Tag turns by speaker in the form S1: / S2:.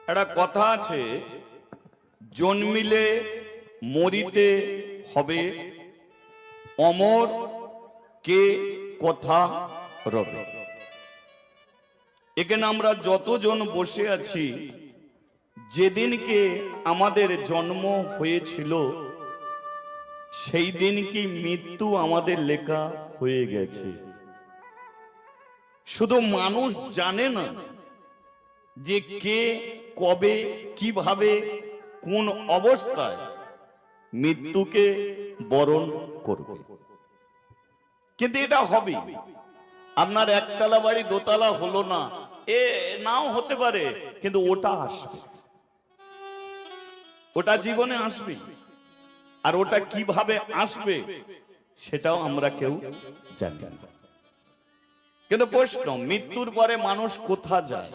S1: একটা কথা আছে, জন্মিলে মরিতে হবে, অমর কে কথা রবে। এখানে আমরা যতজন বসে আছি, যেদিনকে আমাদের জন্ম হয়েছিল সেই দিন কি মৃত্যু আমাদের লেখা হয়ে গেছে। শুধু মানুষ জানে না যে কে কবে কিভাবে কোন অবস্থায় মৃত্যুকে বরণ করবে, কিন্তু এটা হবে। আপনার একতলা বাড়ি দোতলা হলো না, এ নাও হতে পারে, কিন্তু ওটা আসবে, ওটা জীবনে আসবে। আর ওটা কিভাবে আসবে সেটাও আমরা কেউ জানি না। কিন্তু প্রশ্ন, মৃত্যুর পরে মানুষ কোথা যায়?